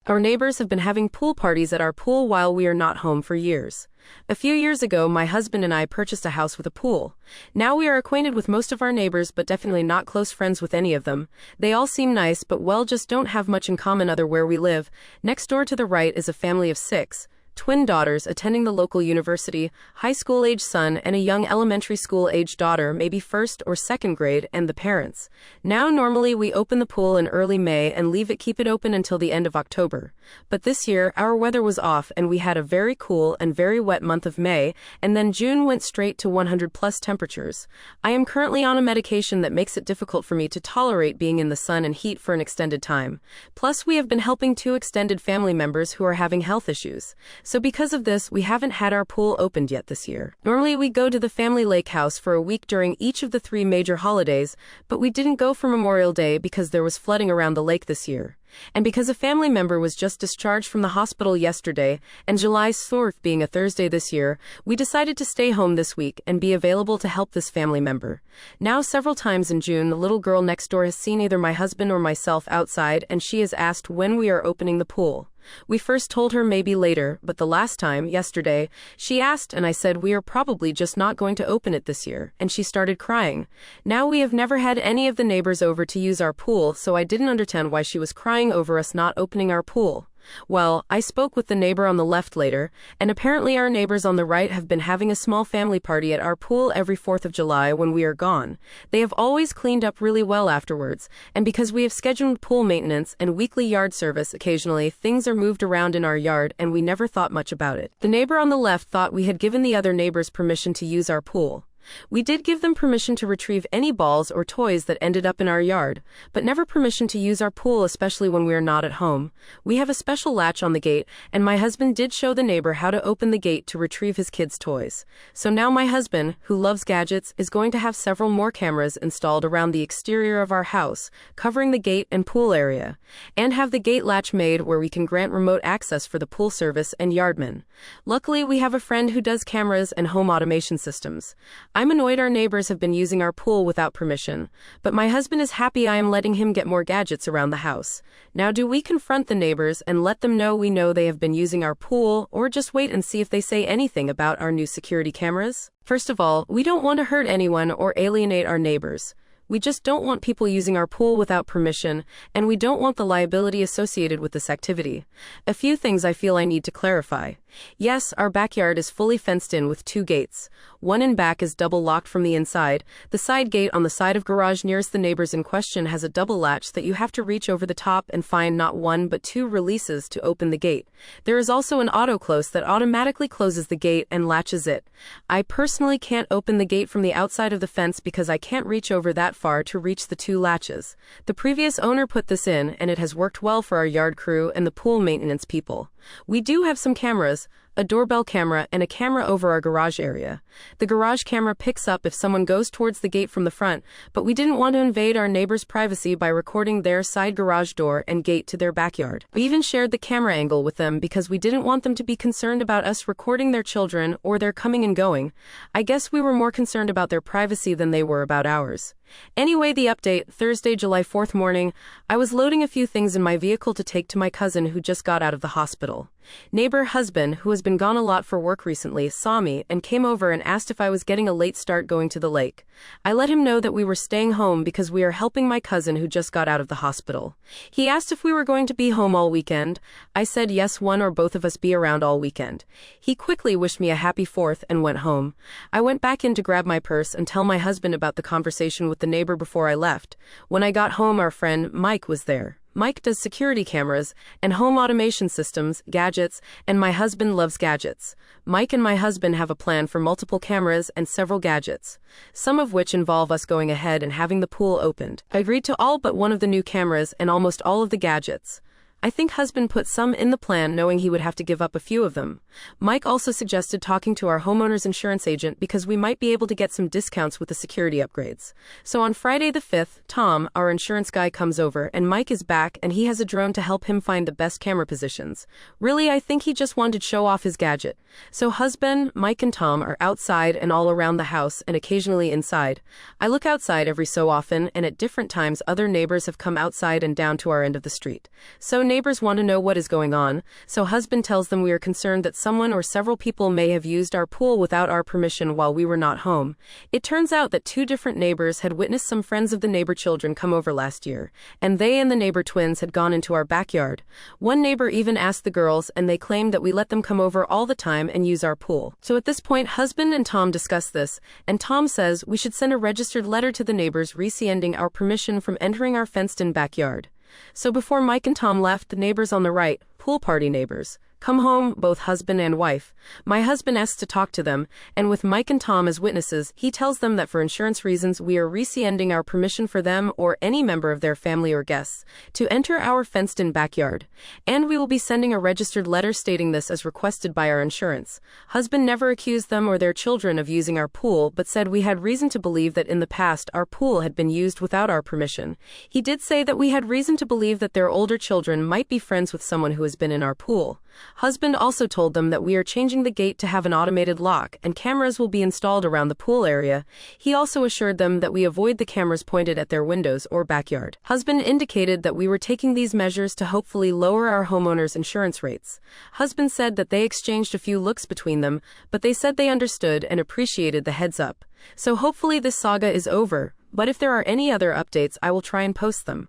Our neighbors have been having pool parties at our pool while we are not home for years. A few years ago, my husband and I purchased a house with a pool. Now we are acquainted with most of our neighbors, but definitely not close friends with any of them. They all seem nice, but just don't have much in common other where we live. Next door to the right is a family of 6. Twin daughters attending the local university, high school-age son, and a young elementary school-age daughter, maybe first or second grade, and the parents. Now normally we open the pool in early May and keep it open until the end of October. But this year, our weather was off and we had a very cool and very wet month of May, and then June went straight to 100+ temperatures. I am currently on a medication that makes it difficult for me to tolerate being in the sun and heat for an extended time. Plus, we have been helping 2 extended family members who are having health issues. So because of this, we haven't had our pool opened yet this year. Normally we go to the family lake house for a week during each of the 3 major holidays, but we didn't go for Memorial Day because there was flooding around the lake this year. And because a family member was just discharged from the hospital yesterday, and July's 4th being a Thursday this year, we decided to stay home this week and be available to help this family member. Now, several times in June, the little girl next door has seen either my husband or myself outside, and she has asked when we are opening the pool. We first told her maybe later, but the last time, yesterday, she asked and I said we are probably just not going to open it this year, and she started crying. Now we have never had any of the neighbors over to use our pool, so I didn't understand why she was crying over us not opening our pool. Well, I spoke with the neighbor on the left later, and apparently our neighbors on the right have been having a small family party at our pool every 4th of July when we are gone. They have always cleaned up really well afterwards, and because we have scheduled pool maintenance and weekly yard service occasionally, things are moved around in our yard and we never thought much about it. The neighbor on the left thought we had given the other neighbors permission to use our pool. We did give them permission to retrieve any balls or toys that ended up in our yard, but never permission to use our pool, especially when we are not at home. We have a special latch on the gate, and my husband did show the neighbor how to open the gate to retrieve his kids' toys. So now my husband, who loves gadgets, is going to have several more cameras installed around the exterior of our house, covering the gate and pool area, and have the gate latch made where we can grant remote access for the pool service and yardmen. Luckily, we have a friend who does cameras and home automation systems. I'm annoyed our neighbors have been using our pool without permission, but my husband is happy I am letting him get more gadgets around the house. Now, do we confront the neighbors and let them know we know they have been using our pool, or just wait and see if they say anything about our new security cameras? First of all, we don't want to hurt anyone or alienate our neighbors. We just don't want people using our pool without permission, and we don't want the liability associated with this activity. A few things I feel I need to clarify. Yes, our backyard is fully fenced in with 2 gates. One in back is double locked from the inside. The side gate on the side of garage nearest the neighbors in question has a double latch that you have to reach over the top and find not 1 but 2 releases to open the gate. There is also an auto close that automatically closes the gate and latches it. I personally can't open the gate from the outside of the fence because I can't reach over that far to reach the 2 latches. The previous owner put this in, and it has worked well for our yard crew and the pool maintenance people. We do have some cameras, a doorbell camera and a camera over our garage area. The garage camera picks up if someone goes towards the gate from the front, but we didn't want to invade our neighbors' privacy by recording their side garage door and gate to their backyard. We even shared the camera angle with them because we didn't want them to be concerned about us recording their children or their coming and going. I guess we were more concerned about their privacy than they were about ours. Anyway, the update, Thursday, July 4th morning, I was loading a few things in my vehicle to take to my cousin who just got out of the hospital. Neighbor husband, who has been gone a lot for work recently, saw me and came over and asked if I was getting a late start going to the lake. I let him know that we were staying home because we are helping my cousin who just got out of the hospital. He asked if we were going to be home all weekend. I said yes, one or both of us be around all weekend. He quickly wished me a happy 4th and went home. I went back in to grab my purse and tell my husband about the conversation with the neighbor before I left. When I got home, our friend Mike was there. Mike does security cameras and home automation systems, gadgets, and my husband loves gadgets. Mike and my husband have a plan for multiple cameras and several gadgets, some of which involve us going ahead and having the pool opened. I agreed to all but one of the new cameras and almost all of the gadgets. I think husband put some in the plan knowing he would have to give up a few of them. Mike also suggested talking to our homeowner's insurance agent because we might be able to get some discounts with the security upgrades. So on Friday the 5th, Tom, our insurance guy, comes over and Mike is back and he has a drone to help him find the best camera positions. Really, I think he just wanted to show off his gadget. So husband, Mike and Tom are outside and all around the house and occasionally inside. I look outside every so often and at different times other neighbors have come outside and down to our end of the street. So neighbors want to know what is going on, so husband tells them we are concerned that someone or several people may have used our pool without our permission while we were not home. It turns out that two different neighbors had witnessed some friends of the neighbor children come over last year, and they and the neighbor twins had gone into our backyard. One neighbor even asked the girls, and they claimed that we let them come over all the time and use our pool. So at this point, husband and Tom discuss this, and Tom says we should send a registered letter to the neighbors rescinding our permission from entering our fenced-in backyard. So before Mike and Tom left, the neighbors on the right, pool party neighbors, come home, both husband and wife. My husband asks to talk to them, and with Mike and Tom as witnesses, he tells them that for insurance reasons we are rescinding our permission for them or any member of their family or guests to enter our fenced-in backyard. And we will be sending a registered letter stating this as requested by our insurance. Husband never accused them or their children of using our pool, but said we had reason to believe that in the past our pool had been used without our permission. He did say that we had reason to believe that their older children might be friends with someone who has been in our pool. Husband also told them that we are changing the gate to have an automated lock and cameras will be installed around the pool area. He also assured them that we avoid the cameras pointed at their windows or backyard. Husband indicated that we were taking these measures to hopefully lower our homeowners' insurance rates. Husband said that they exchanged a few looks between them, but they said they understood and appreciated the heads up. So hopefully this saga is over, but if there are any other updates, I will try and post them.